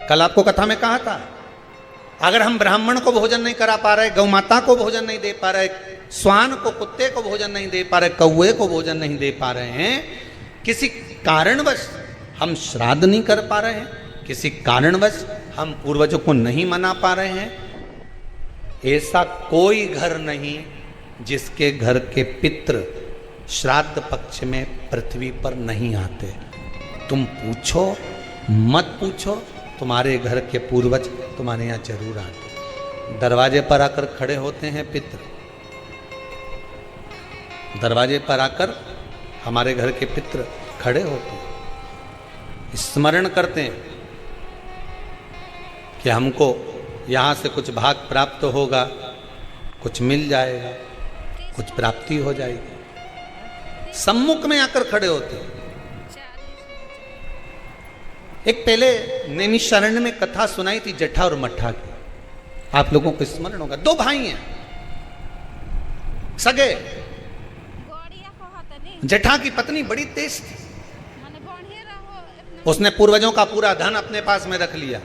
कल आपको कथा में कहा था, अगर हम ब्राह्मण को भोजन नहीं करा पा रहे, गौ माता को भोजन नहीं दे पा रहे, श्वान को, कुत्ते को भोजन नहीं दे पा रहे, कौवे को भोजन नहीं दे पा रहे हैं, किसी कारणवश हम श्राद्ध नहीं कर पा रहे हैं, किसी कारणवश हम पूर्वजों को नहीं मना पा रहे हैं, ऐसा कोई घर नहीं जिसके घर के पितृ श्राद्ध पक्ष में पृथ्वी पर नहीं आते। तुम पूछो मत पूछो, तुम्हारे घर के पूर्वज तुम्हारे यहाँ जरूर आते। दरवाजे पर आकर खड़े होते हैं पितृ, दरवाजे पर आकर हमारे घर के पितृ खड़े होते हैं, स्मरण करते हैं कि हमको यहाँ से कुछ भाग प्राप्त होगा, कुछ मिल जाएगा, कुछ प्राप्ति हो जाएगी। सम्मुख में आकर खड़े होते हैं। एक पहले नैमिषारण्य में कथा सुनाई थी जटा और मट्ठा की, आप लोगों को स्मरण होगा। दो भाई हैं सगे, जटा की पत्नी बड़ी तेज थी, उसने पूर्वजों का पूरा धन अपने पास में रख लिया।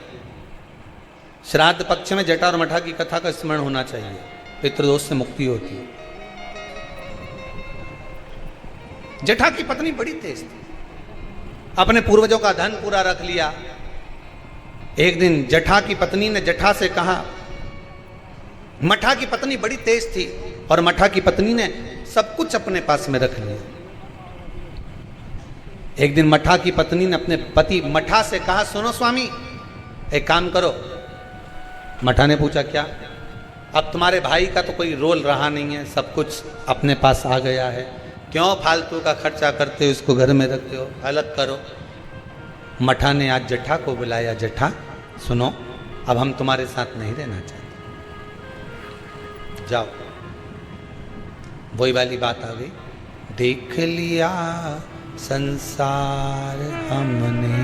श्राद्ध पक्ष में जटा और मट्ठा की कथा का स्मरण होना चाहिए, पितृदोष से मुक्ति होती है। जटा की पत्नी बड़ी तेज थी, अपने पूर्वजों का धन पूरा रख लिया। एक दिन जटा की पत्नी ने जटा से कहा, मट्ठा की पत्नी बड़ी तेज थी और मट्ठा की पत्नी ने सब कुछ अपने पास में रख लिया। एक दिन मट्ठा की पत्नी ने अपने पति मट्ठा से कहा, सुनो स्वामी, एक काम करो। मट्ठा ने पूछा क्या? अब तुम्हारे भाई का तो कोई रोल रहा नहीं है, सब कुछ अपने पास आ गया है, क्यों फालतू का खर्चा करते हो, उसको घर में रखते हो, अलग करो। मट्ठा ने आज जटा को बुलाया, जटा सुनो, अब हम तुम्हारे साथ नहीं रहना चाहते, जाओ। वही वाली बात आ गई, देख लिया संसार हमने,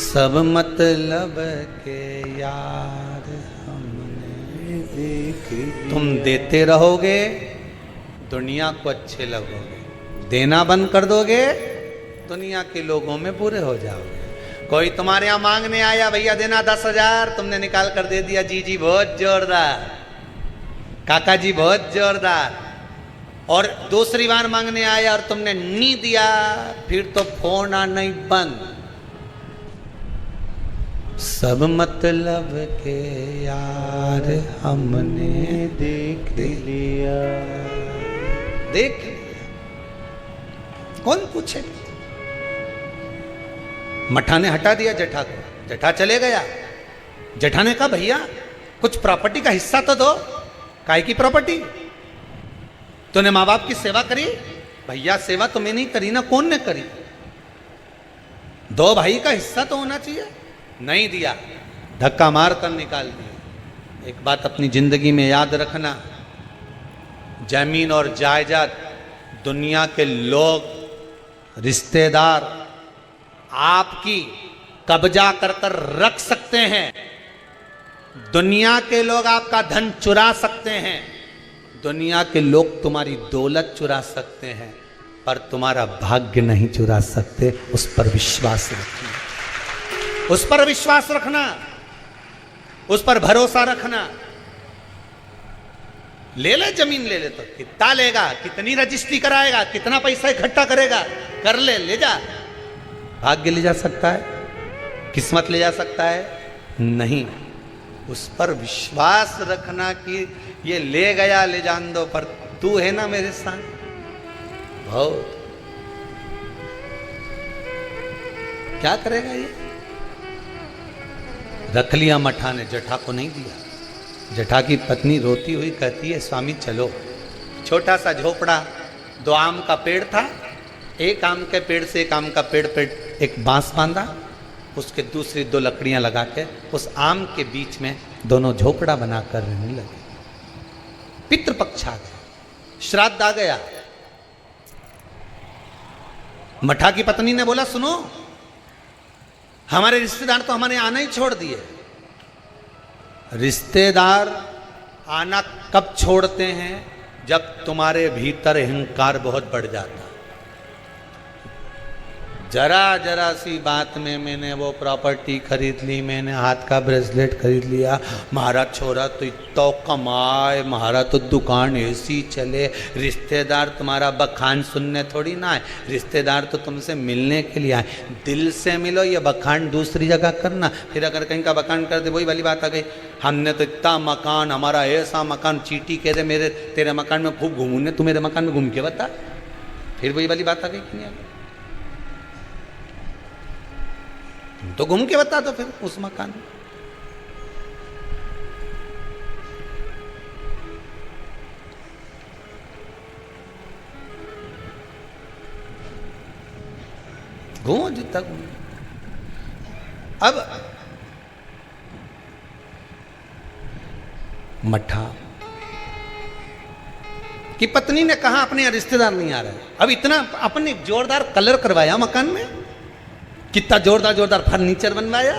सब मतलब के यार हमने देख। तुम देते रहोगे, दुनिया को अच्छे लगोगे, देना बंद कर दोगे, दुनिया के लोगों में बुरे हो जाओगे। कोई तुम्हारे यहां मांगने आया, भैया देना 10,000, तुमने निकाल कर दे दिया, जी जी बहुत जोरदार, काका जी बहुत जोरदार, और दूसरी बार मांगने आया और तुमने नहीं दिया, फिर तो फोन आना ही बंद। सब मतलब के यार हमने देख लिया, देख लिया, कौन पूछे। मट्ठा ने हटा दिया जटा को, जटा चले गया। जटा ने कहा, भैया कुछ प्रॉपर्टी का हिस्सा तो दो। काहे की प्रॉपर्टी? तूने माँ बाप की सेवा करी? भैया सेवा तुम्हें नहीं करी ना, कौन ने करी? दो भाई का हिस्सा तो होना चाहिए। नहीं दिया, धक्का मार कर निकाल दिया। एक बात अपनी जिंदगी में याद रखना, जमीन और जायदाद दुनिया के लोग, रिश्तेदार आपकी कब्जा कर कर रख सकते हैं, दुनिया के लोग आपका धन चुरा सकते हैं, दुनिया के लोग तुम्हारी दौलत चुरा सकते हैं, पर तुम्हारा भाग्य नहीं चुरा सकते। उस पर विश्वास रखना, उस पर विश्वास रखना, उस पर भरोसा रखना। ले ले जमीन, ले ले तो कितना लेगा, कितनी रजिस्ट्री कराएगा, कितना पैसा इकट्ठा करेगा, कर ले, ले जा। भाग्य ले जा सकता है, किस्मत ले जा सकता है? नहीं। उस पर विश्वास रखना कि ये ले गया, ले जान दो, पर तू है ना मेरे साथ। बहुत क्या करेगा ये? रख लिया मट्ठा ने, जटा को नहीं दिया। जटा की पत्नी रोती हुई कहती है, स्वामी चलो। छोटा सा झोपड़ा, 2 आम का पेड़ था, एक आम के पेड़ से एक आम का पेड़ पे एक बांस बांधा, उसके दूसरी 2 लकड़ियां लगा के उस आम के बीच में दोनों झोपड़ा बनाकर रहने लगे। पितृपक्ष आ गया, श्राद्ध आ गया। मट्ठा की पत्नी ने बोला, सुनो, हमारे रिश्तेदार तो हमारे आना ही छोड़ दिए। रिश्तेदार आना कब छोड़ते हैं? जब तुम्हारे भीतर अहंकार बहुत बढ़ जाता। जरा जरा सी बात में मैंने वो प्रॉपर्टी खरीद ली, मैंने हाथ का ब्रेसलेट खरीद लिया, महाराज छोरा तो इतना कमाए, महाराज तो दुकान ऐसी चले। रिश्तेदार तुम्हारा बखान सुनने थोड़ी ना आए, रिश्तेदार तो तुमसे मिलने के लिए आए। दिल से मिलो, ये बखान दूसरी जगह करना। फिर अगर कहीं का बखान कर दे, वही वाली बात आ गई, हमने तो इतना मकान, हमारा ऐसा मकान, चीटी कह दे मेरे तेरे मकान में खूब घूमूंगे, तू मेरे मकान में घूम के बता। फिर वही वाली बात आ गई कि नहीं आ गई? तो घूम के बता दो फिर उस मकान में। घूमो जितना घूमो। अब मठा की पत्नी ने कहा अपने रिश्तेदार नहीं आ रहे। अब इतना अपने जोरदार कलर करवाया मकान में, कितना जोरदार जोरदार फर्नीचर बनवाया,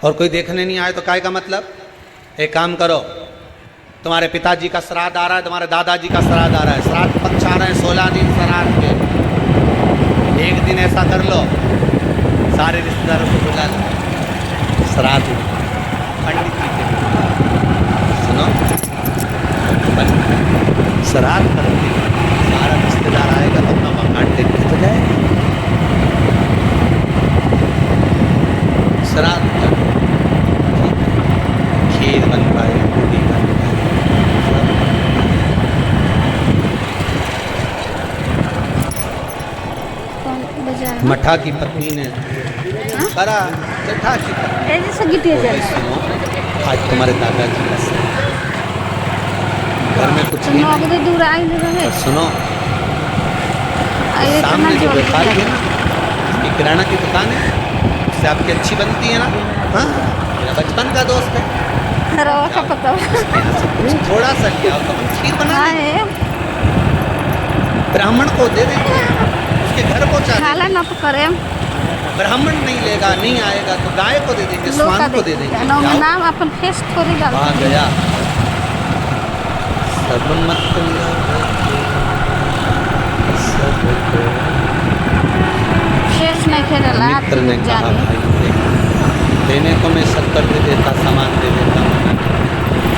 और कोई देखने नहीं आए तो काय का मतलब? एक काम करो, तुम्हारे पिताजी का श्राद्ध आ रहा है, तुम्हारे दादाजी का श्राद्ध आ रहा है, श्राद्ध पक्ष आ रहे हैं 16 दिन श्राद्ध के। एक दिन ऐसा कर लो, सारे रिश्तेदारों को बुला लो श्राद्ध में, पंडित जी के सुनो, श्राद्ध करके सारा रिश्तेदार आएगा तो अपना मकान देख के तो जाएगा। श्राद्ध कर, खीर बन पाए, पूरी बन पाए। मठा की पत्नी ने करा, जठा की पत्नी सुनो, आज तुम्हारे दादाजी का घर में कुछ नहीं, और सुनो सामने जो व्यापारी है ना, उसकी किराना की दुकान है, उससे आपकी अच्छी बनती है ना। हाँ, मेरा बचपन का दोस्त है, थोड़ा सा लिया तो हम खीर बना ब्राह्मण को दे देंगे, उसके घर पहुँचा ना तो करे। ब्राह्मण नहीं लेगा, नहीं आएगा तो गाय को दे देंगे, स्वान को दे देंगे। नाम अपन फेस थोड़ी डाल आ गया सब मत मित्र ने कहा भाई देने को मैं 70 दे देता, सामान दे देता,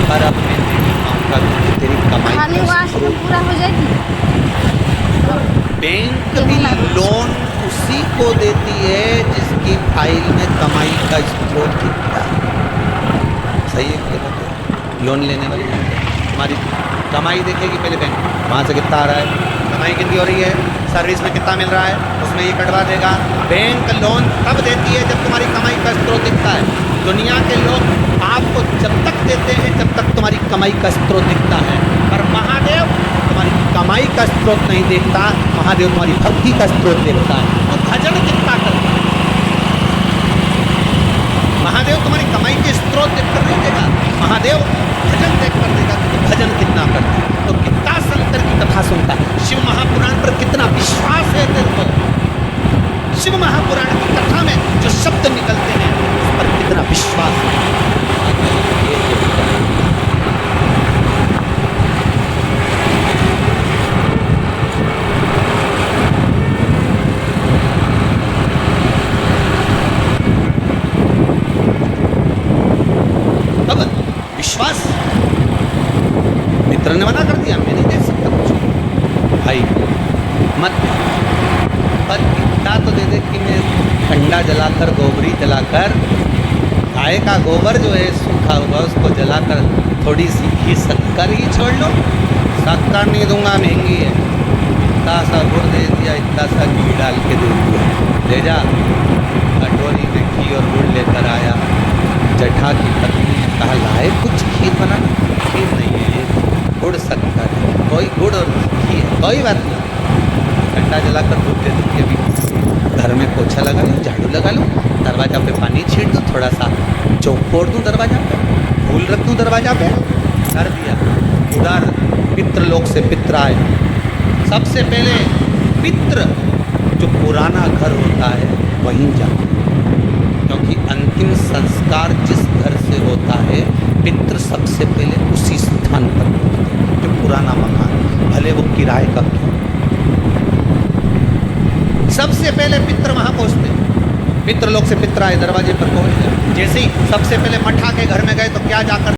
पर अपने देने मांगा तो तेरी कमाई पूरा हो जाएगी। बैंक भी लोन उसी को देती है जिसकी फाइल में कमाई का स्रोत दिखता है। सही है? लोन लेने वाली हमारी कमाई देखेगी पहले बैंक, वहाँ से कितना आ रहा है, कमाई कितनी हो रही है, सर्विस में कितना मिल रहा है, उसमें ये कटवा देगा। बैंक लोन तब देती है जब तुम्हारी कमाई का स्रोत दिखता है। दुनिया के लोग आपको जब तक देते हैं जब तक तुम्हारी कमाई का स्रोत दिखता है, पर महादेव तुम्हारी कमाई का स्रोत नहीं देखता, महादेव तुम्हारी भक्ति का स्रोत देखता है। तो भजन कितना करता है, महादेव तुम्हारी कमाई के स्रोत देखकर नहीं देगा, महादेव भजन देखकर देगा कि भजन कितना करता है। तो कितना शंकर की कथा सुनता है, शिव महापुराण पर कितना विश्वास है तेरे को, शिव महापुराण की कथा में जो शब्द निकलते हैं उस पर कितना विश्वास है। अब विश्वास मित्र ने मना कर दिया, मैं नहीं दे सकता कुछ भाई मत, पर इतना तो दे दे कि मैं ठंडा जलाकर, गोबरी जलाकर, गाय का गोबर जो है सूखा हुआ उसको जलाकर थोड़ी सी घी शक्कर ही छोड़ लो। शक्कर नहीं दूंगा, महंगी है, इतना सा गुड़ दे दिया, इतना सा घी डाल के दे दिया, ले जा। कटोरी में घी और गुड़ लेकर आया, जठा की पत्नी ने कहा लाए कुछ खीर बनाना, खीर नहीं है, गुड़ शक्कर है, कोई गुड़ और घी है, कोई बात नहीं, ठंडा जलाकर दूध दे दूँ, अभी घर में पोछा लगा लूँ, झाड़ू लगा लूँ, दरवाजा पे पानी छीट दूँ, थोड़ा सा चौक फोड़ दूँ दरवाजा पे, फूल रख दूँ दरवाजा पे, कर दिया। उधर पितृलोक से पित्र आए, सबसे पहले पितृ जो पुराना घर होता है वहीं जाते, क्योंकि अंतिम संस्कार जिस घर से होता है पितृ सबसे पहले उसी स्थान पर होते हैं, जो पुराना मकान, भले वो किराए का क्यों। सबसे पहले पितर वहां पहुंचते हैं। पितृलोक से पितर आए, दरवाजे पर पहुंच गए। जैसे ही सबसे पहले मठा के घर में गए तो क्या जाकर